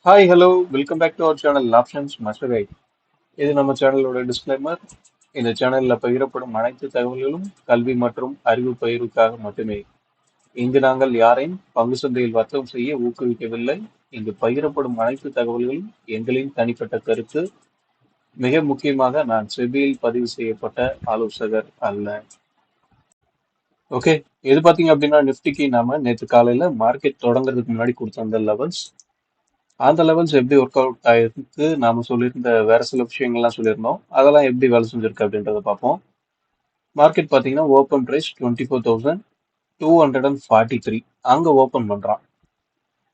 Hi hello welcome back to our channel options master guide. இது நம்ம சேனலோட disclaimer. இந்த சேனலில் பகிரப்படும் அனைத்து தகவல்களும் கல்வி மற்றும் அறிவு பகிர்வுக்காக மட்டுமே. இங்கு நாங்கள் யாரையும் பங்கு சந்தையில் வர்த்தகம் செய்ய ஊக்குவிக்கவில்லை. இங்கு பகிரப்படும் அனைத்து தகவல்களும் எங்களின் தனிப்பட்ட கருத்து. மிக முக்கியமாக நான் செபியில் பதிவு செய்யப்பட்ட ஆலோசகர் அல்ல. ஓகே, இது பார்த்தீங்க அப்படின்னா நிஃப்டிக்கு நாம நேற்று காலையில மார்க்கெட் தொடங்குறதுக்கு முன்னாடி கொடுத்த அந்த லெவல்ஸ், அந்த லெவல்ஸ் எப்படி ஒர்க் அவுட் ஆயிருக்கு நாம சொல்லியிருந்த வேற சில விஷயங்கள்லாம் சொல்லியிருந்தோம். அதெல்லாம் எப்படி வேலை செஞ்சிருக்கு அப்படின்றத பார்ப்போம். மார்க்கெட் பார்த்தீங்கன்னா ஓப்பன் ப்ரைஸ் 24,243 அங்க ஓப்பன் பண்றான்.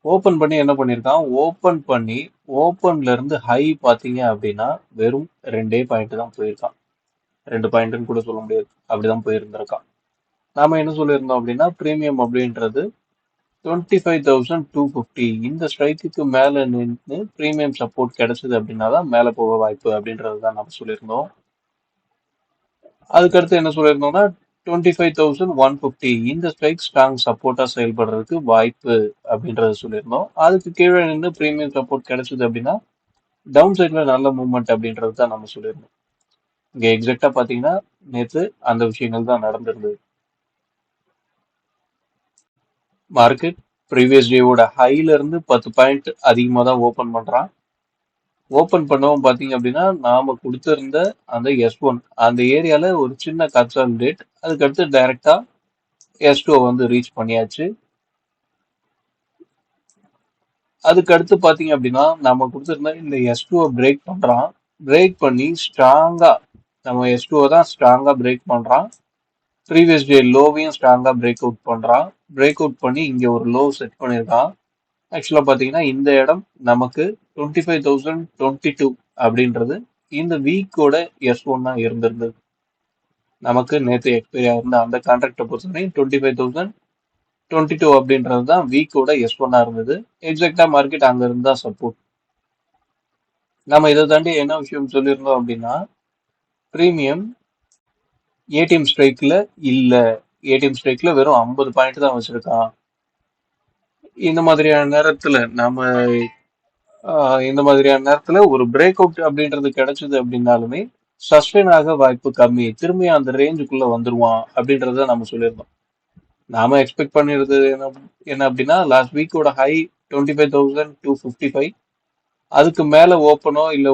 ஓப்பன் பண்ணி என்ன பண்ணியிருக்கான், ஓப்பன் பண்ணி ஓப்பன்ல இருந்து ஹை பார்த்தீங்க அப்படின்னா வெறும் 2 பாயிண்ட் தான் போயிருக்கான். 2 பாயிண்ட்னு கூட சொல்ல முடியாது, அப்படிதான் போயிருந்திருக்கான். நாம என்ன சொல்லியிருந்தோம் அப்படின்னா பிரீமியம் அப்படின்றது 25,250 இந்த ஸ்ட்ரைக்குக்கு மேல நின்று பிரீமியம் சப்போர்ட் கிடைச்சது அப்படின்னா தான் மேல போக வாய்ப்பு அப்படின்றது தான் நம்ம சொல்லியிருந்தோம். அதுக்கடுத்து என்ன சொல்லியிருந்தோம்னா 25,150 இந்த ஸ்ட்ரைக் ஸ்ட்ராங் சப்போர்ட்டா செயல்படுறதுக்கு வாய்ப்பு அப்படின்றத சொல்லியிருந்தோம். அதுக்கு கீழே நின்று பிரீமியம் சப்போர்ட் கிடைச்சது அப்படின்னா டவுன் சைட்ல நல்ல மூவ்மெண்ட் அப்படின்றது தான் நம்ம சொல்லியிருந்தோம். இங்க எக்ஸாக்டா பாத்தீங்கன்னா நேத்து அந்த விஷயங்கள் தான் நடந்திருந்தது. மார்க்கெட் ப்ரீவியஸ் டேவோட ஹைல இருந்து 10 பாயிண்ட் அதிகமா தான் ஓபன் பண்றான். ஓபன் பண்ணவும் பாத்தீங்க அப்படின்னா நாம கொடுத்திருந்த அந்த S1 அந்த ஏரியால ஒரு சின்ன கன்சாலிடேட், அதுக்கடுத்து டைரக்டா S2 வந்து ரீச் பண்ணியாச்சு. அதுக்கடுத்து பாத்தீங்க அப்படின்னா நாம கொடுத்திருந்த இந்த S2 பிரேக் பண்றான். பிரேக் பண்ணி ஸ்ட்ராங்கா நம்ம S2 தான் ஸ்ட்ராங்கா பிரேக் பண்றான். ப்ரீவியஸ் டே லோவையும் ஸ்ட்ராங்கா பிரேக் அவுட் பண்றான். பிரேக் அவுட் பண்ணி இங்க ஒரு லோ செட் பண்ணியிருக்கான். ஆக்சுவலா பாத்தீங்கன்னா இந்த இடம் நமக்கு 25,022 அப்படின்றது இந்த வீக்கோட S1 இருந்திருந்தது. நமக்கு நேற்று எக்ஸ்பைரி ஆயிருந்த அந்த கான்ட்ராக்டை பொறுத்தவரை 25,022 அப்படின்றது தான் வீக்கோட S1 இருந்தது. எக்ஸாக்டா மார்க்கெட் அங்க இருந்தா சப்போர்ட். நம்ம இதை தாண்டி என்ன விஷயம் சொல்லியிருந்தோம் அப்படின்னா பிரீமியம் ஏடிஎம் ஸ்ட்ரைக்ல இல்ல, ஏடிஎம் ஸ்ட்ரைக்ல வெறும் 50 பாயிண்ட் தான் வச்சிருக்கான். இந்த மாதிரியான நேரத்துல ஒரு பிரேக் அவுட் அப்படின்றது கிடைச்சது அப்படின்னாலுமே சஸ்டெயின் ஆக வாய்ப்பு கம்மி, திரும்பி அந்த ரேஞ்சுக்குள்ள வந்துருவான் அப்படின்றத நம்ம சொல்லியிருந்தோம். நாம எக்ஸ்பெக்ட் பண்ணிருந்தது என்ன அப்படின்னா லாஸ்ட் வீக்கோட ஹை 25,255, அதுக்கு மேல ஓப்பனோ இல்ல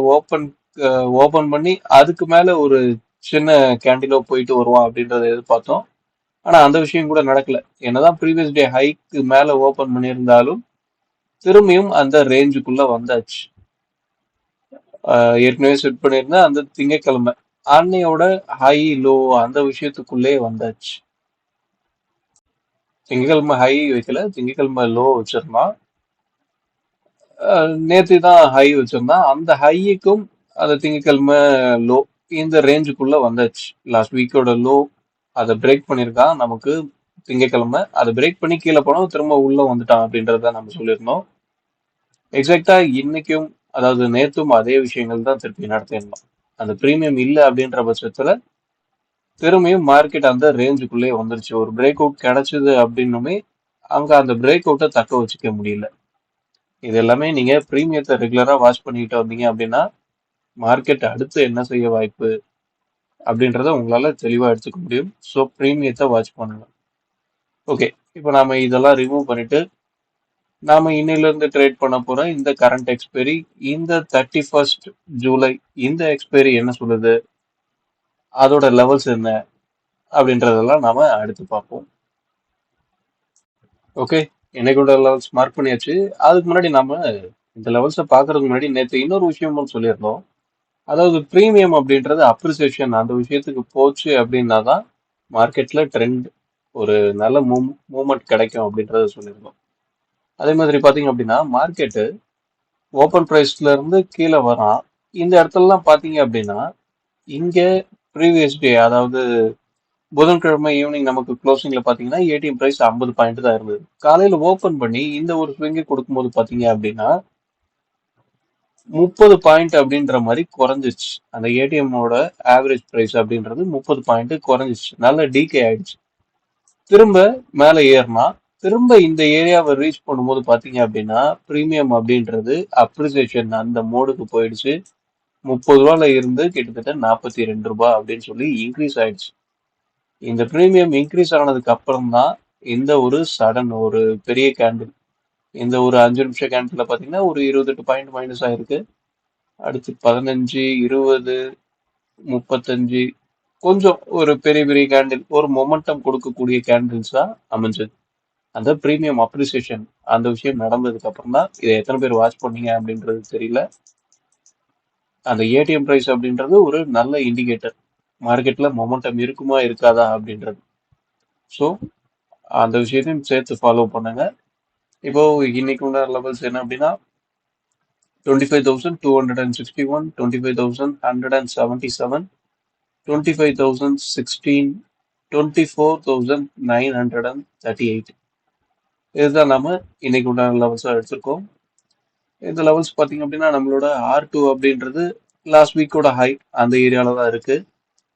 ஓபன் பண்ணி அதுக்கு மேல ஒரு சின்ன கேண்டிலோ போயிட்டு வருவான் அப்படின்றத எதிர்பார்த்தோம். ஆனா அந்த விஷயம் கூட நடக்கல. என்னதான் ப்ரீவியஸ் டே ஹைக்கு மேல ஓபன் பண்ணியிருந்தாலும் திரும்பியும் அந்த ரேஞ்சுக்குள்ள வந்தாச்சு. ஏற்கனவே செட் பண்ணியிருந்த அந்த திங்கட்கிழமை அன்னையோட ஹை லோ அந்த விஷயத்துக்குள்ளே வந்தாச்சு. திங்கட்கிழமை ஹை வைக்கல, திங்கட்கிழமை லோ வச்சிருந்தான். நேத்து தான் ஹை வச்சிருந்தான். அந்த ஹைக்கும் அந்த திங்கட்கிழமை லோ இந்த ரேஞ்சுக்குள்ள வந்தாச்சு. லாஸ்ட் வீக்கோட லோ அதை பிரேக் பண்ணியிருக்கான். நமக்கு திங்கட்கிழமை அதை பிரேக் பண்ணி கீழே போனோம், திரும்ப உள்ள வந்துட்டான் அப்படின்றத நம்ம சொல்லியிருந்தோம். எக்ஸாக்டா இன்னைக்கும் அதாவது நேத்தும் அதே விஷயங்கள் தான் திருப்பி நடத்தியிருந்தோம். அந்த பிரீமியம் இல்லை அப்படின்ற பட்சத்துல திரும்பியும் மார்க்கெட் அந்த ரேஞ்சுக்குள்ளே வந்துருச்சு. ஒரு பிரேக் அவுட் கிடைச்சது அப்படின்னுமே அங்க அந்த பிரேக் அவுட்டை தக்க வச்சுக்க முடியல. இது எல்லாமே நீங்க பிரீமியத்தை ரெகுலரா வாட்ச் பண்ணிட்டு வந்தீங்க அப்படின்னா மார்க்கெட் அடுத்து என்ன செய்ய வாய்ப்பு அப்படின்றத உங்களால தெளிவா எடுத்துக்க முடியும். ஸோ பிரீமியத்தை வாட்ச் பண்ணுங்க. ஓகே, இப்போ நாம இதெல்லாம் ரிமூவ் பண்ணிட்டு நாம இன்னையில இருந்து ட்ரேட் பண்ண போற இந்த கரண்ட் எக்ஸ்பைரி இந்த 31st ஜூலை இந்த எக்ஸ்பைரி என்ன சொல்லுது, அதோட லெவல்ஸ் என்ன அப்படின்றதெல்லாம் நாம அடுத்து பார்ப்போம். ஓகே, என்னைக்கோட லெவல்ஸ் மார்க் பண்ணியாச்சு. அதுக்கு முன்னாடி நாம இந்த லெவல்ஸை பாக்குறதுக்கு முன்னாடி நேற்று இன்னொரு விஷயமும் சொல்லியிருந்தோம். அதாவது பிரீமியம் அப்படின்றது அப்ரிசியேஷன் அந்த விஷயத்துக்கு போச்சு அப்படின்னா தான் மார்க்கெட்ல ட்ரெண்ட் ஒரு நல்ல மூவ்மெண்ட் கிடைக்கும் அப்படின்றத சொல்லியிருந்தோம். அதே மாதிரி பாத்தீங்க அப்படின்னா மார்க்கெட்டு ஓப்பன் பிரைஸ்ல இருந்து கீழே வரான். இந்த இடத்துலலாம் பாத்தீங்க அப்படின்னா இங்க ப்ரீவியஸ் டே அதாவது புதன்கிழமை ஈவினிங் நமக்கு க்ளோசிங்ல பாத்தீங்கன்னா ஏடிஎம் பிரைஸ் 50 பாயிண்ட் தான் இருந்தது. காலையில ஓபன் பண்ணி இந்த ஒரு ஸ்விங்கை கொடுக்கும்போது பாத்தீங்க அப்படின்னா 30 பாயிண்ட் அப்படின்ற மாதிரி குறைஞ்சிச்சு. அந்த ஏடிஎம்மோட ஆவரேஜ் பிரைஸ் அப்படின்றது 30 பாயிண்ட் குறைஞ்சிச்சு. நல்ல டீகே ஆயிடுச்சு. திரும்ப மேல ஏறினா திரும்ப இந்த ஏரியாவை ரீச் பண்ணும்போது பாத்தீங்க அப்படின்னா பிரீமியம் அப்படின்றது அப்ரிசியேஷன் அந்த மோடுக்கு போயிடுச்சு. 30 ரூபால இருந்து கிட்டத்தட்ட 42 ரூபாய் அப்படின்னு சொல்லி இன்க்ரீஸ் ஆயிடுச்சு. இந்த பிரீமியம் இன்க்ரீஸ் ஆனதுக்கு அப்புறம் தான் இந்த ஒரு சடன் ஒரு பெரிய கேண்டில் இந்த ஒரு 5 நிமிஷம் கேண்டில் பாத்தீங்கன்னா ஒரு 28 பாயிண்ட் மைனஸ் ஆயிருக்கு. அடுத்து 15, 20, 35 கொஞ்சம் ஒரு பெரிய பெரிய கேண்டில் ஒரு மொமெண்டம் கொடுக்கக்கூடிய கேண்டில்ஸ் தான் அமைஞ்சது. அந்த பிரீமியம் அப்ரிசியேஷன் அந்த விஷயம் நடந்ததுக்கு அப்புறம் தான் இதை எத்தனை பேர் வாட்ச் பண்ணீங்க அப்படின்றது தெரியல. அந்த ஏடிஎம் பிரைஸ் அப்படின்றது ஒரு நல்ல இண்டிகேட்டர் மார்க்கெட்ல மொமெண்டம் இருக்குமா இருக்காதா அப்படின்றது. ஸோ அந்த விஷயத்தையும் சேர்த்து ஃபாலோ பண்ணுங்க. இப்போ இன்னைக்கு உள்ள லெவல்ஸ் என்ன அப்படின்னா 25,261, 25,177, 25,016, 24,938. இதுதான் நம்ம இன்னைக்கு உண்டான லெவல்ஸா எடுத்திருக்கோம். இந்த லெவல்ஸ் பாத்தீங்க அப்படின்னா நம்மளோட R2 அப்படின்றது லாஸ்ட் வீக்கோட ஹை அந்த ஏரியால தான் இருக்கு.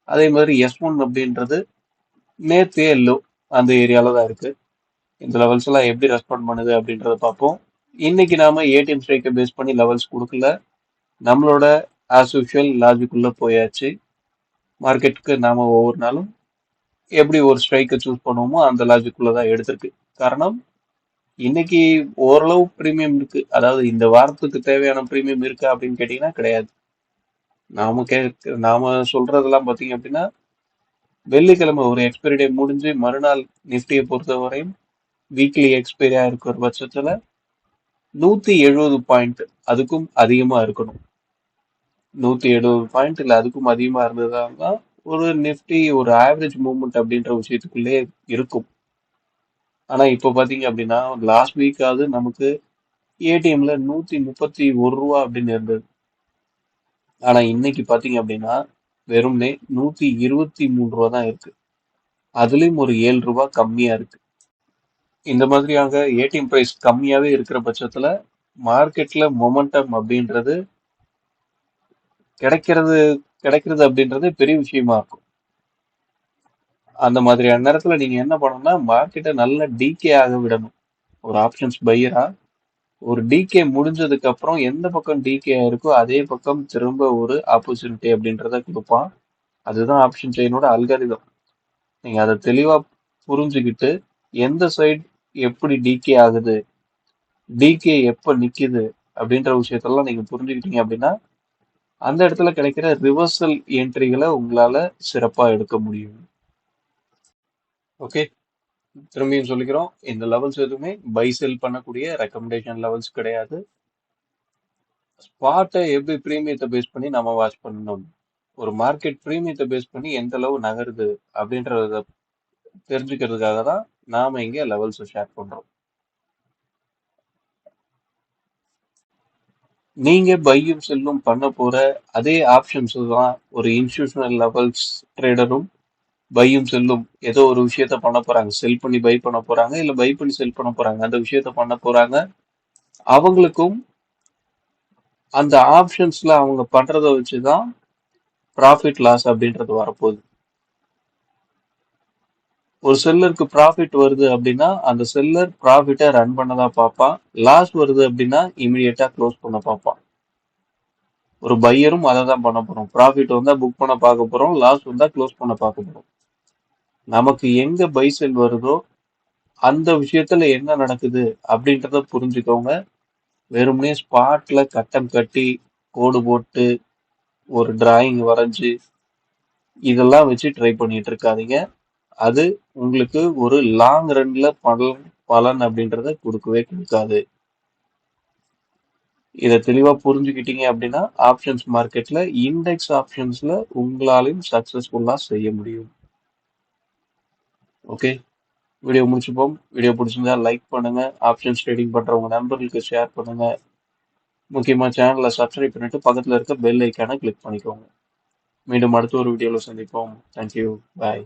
அதே மாதிரி S1 அப்படின்றது நேத்தே லோ அந்த ஏரியால தான் இருக்கு. இந்த லெவல்ஸ் எல்லாம் எப்படி ரெஸ்பாண்ட் பண்ணுது அப்படின்றத பார்ப்போம். இன்னைக்கு நாம ஏடிஎம் ஸ்ட்ரைக்கை பேஸ் பண்ணி லெவல்ஸ் கொடுக்கல. நம்மளோட ஆஸ் யூஷுவல் லாஜிக்குள்ள போயாச்சு. மார்க்கெட்டுக்கு நாம ஒவ்வொரு நாளும் எப்படி ஒரு ஸ்ட்ரைக்கை சூஸ் பண்ணுவோமோ அந்த லாஜிக்குள்ள தான் எடுத்திருக்கு. காரணம் இன்னைக்கு ஓரளவு பிரீமியம் இருக்கு. அதாவது இந்த வாரத்துக்கு தேவையான பிரீமியம் இருக்கா அப்படின்னு கேட்டீங்கன்னா கிடையாது. நாம சொல்றதெல்லாம் பாத்தீங்க அப்படின்னா வெள்ளிக்கிழமை ஒரு எக்ஸ்பைரி டே முடிஞ்சு மறுநாள் நிஃப்டியை பொறுத்தவரையும் வீக்லி எக்ஸ்பைரியா இருக்கிற பட்சத்துல 170 பாயிண்ட் அதுக்கும் அதிகமா இருக்கணும். 170 பாயிண்ட் இல்ல அதுக்கும் அதிகமா இருந்ததுதான் ஒரு நிஃப்டி ஒரு ஆவரேஜ் மூவ்மெண்ட் அப்படின்ற விஷயத்துக்குள்ளே இருக்கும். ஆனா இப்ப பாத்தீங்க அப்படின்னா லாஸ்ட் வீக்காவது நமக்கு ஏடிஎம்ல 131 ரூபா அப்படின்னு இருந்தது. ஆனா இன்னைக்கு பாத்தீங்க அப்படின்னா வெறும்னே 123 ரூபா தான் இருக்கு. அதுலயும் ஒரு 7 ரூபாய் கம்மியா இருக்கு. இந்த மாதிரியாக ஏடிஎம் பிரைஸ் கம்மியாவே இருக்கிற பட்சத்துல மார்க்கெட்ல மொமெண்டம் அப்படின்றது கிடைக்கிறது கிடைக்கிறது அப்படின்றது பெரிய விஷயமா இருக்கும். அந்த மாதிரியான நேரத்துல நீங்க என்ன பண்ணணும்னா மார்க்கெட்டை நல்லா டிகே ஆக விடணும். ஒரு ஆப்ஷன்ஸ் பையரா ஒரு டிகே முடிஞ்சதுக்கு அப்புறம் எந்த பக்கம் டிகே இருக்கோ அதே பக்கம் திரும்ப ஒரு ஆப்பர்ச்சுனிட்டி அப்படின்றத கொடுப்பான். அதுதான் ஆப்ஷன் செயினோட அல்காரிதம். நீங்க அதை தெளிவா புரிஞ்சுக்கிட்டு எந்த சைடு எப்படி டிகே ஆகுது, டிகே எப்ப நிக்குது அப்படின்ற விஷயத்தெல்லாம் நீங்க புரிஞ்சுக்கிட்டீங்க அப்படின்னா அந்த இடத்துல கிடைக்கிற ரிவர்சல் என்ட்ரிகளை உங்களால சிறப்பா எடுக்க முடியும். ஓகே, திரும்பியும் சொல்லிக்கிறோம், இந்த லெவல்ஸ் எதுவுமே பை செல் பண்ணக்கூடிய ரெக்கமெண்டேஷன் லெவல்ஸ் கிடையாது. ஸ்பாட்டை எப்படி பிரீமியத்தை பேஸ் பண்ணி நம்ம வாட்ச் பண்ணணும், ஒரு மார்க்கெட் பிரீமியத்தை பேஸ் பண்ணி எந்த அளவு நகருது அப்படின்றத தெரிஞ்சுக்கிறதுக்காக தான் நாம இங்க லெவல்ஸ் ஷேர் பண்றோம். நீங்க பையும் செல்லும் பண்ண போற அதே ஆப்ஷன்ஸ் தான் ஒரு இன்ஸ்டிடியூஷனல் லெவல்ஸ் ட்ரேடரும் பையும் செல்லும் ஏதோ ஒரு விஷயத்த பண்ண போறாங்க. செல் பண்ணி பை பண்ண போறாங்க, இல்ல பை பண்ணி செல் பண்ண போறாங்க. அந்த விஷயத்த பண்ண போறாங்க. அவங்களுக்கும் அந்த ஆப்ஷன்ஸ்ல அவங்க பண்றத வச்சுதான் ப்ராஃபிட் லாஸ் அப்படின்றது வரப்போகுது. ஒரு செல்லருக்கு ப்ராஃபிட் வருது அப்படின்னா அந்த செல்லர் ப்ராஃபிட்டை ரன் பண்ணதான் பார்ப்பான். லாஸ் வருது அப்படின்னா இமிடியேட்டா க்ளோஸ் பண்ண பார்ப்பான். ஒரு பையரும் அதை தான் பண்ண போறோம். ப்ராஃபிட் வந்தா புக் பண்ண பார்க்க போறோம், லாஸ் வந்தா க்ளோஸ் பண்ண பார்க்க போறோம். நமக்கு எங்க பை செல் வருதோ அந்த விஷயத்துல என்ன நடக்குது அப்படின்றத புரிஞ்சுக்கோங்க. வெறுமனே ஸ்பாட்ல கட்டம் கட்டி கோடு போட்டு ஒரு டிராயிங் வரைஞ்சு இதெல்லாம் வச்சு ட்ரை பண்ணிட்டு இருக்காதீங்க. அது உங்களுக்கு ஒரு லாங் ரன்ல பலன் அப்படின்றத கொடுக்கவே கொடுக்காது. இதை தெளிவா புரிஞ்சுக்கிட்டீங்க அப்படின்னா ஆப்ஷன்ஸ் மார்க்கெட்ல இண்டெக்ஸ் ஆப்ஷன்ஸ்ல உங்களாலையும் சக்சஸ்ஃபுல்லா செய்ய முடியும். ஓகே, வீடியோ முடிச்சுப்போம். வீடியோ பிடிச்சிருந்தா லைக் பண்ணுங்க, ஆப்ஷன்ஸ் ட்ரேடிங் பண்றவங்க நண்பர்களுக்கு ஷேர் பண்ணுங்க. முக்கியமா சேனலை சப்ஸ்கிரைப் பண்ணிட்டு பக்கத்துல இருக்க பெல் ஐக்கானை கிளிக் பண்ணிக்கோங்க. மீண்டும் அடுத்த ஒரு வீடியோல சந்திப்போம். தேங்க்யூ, பாய்.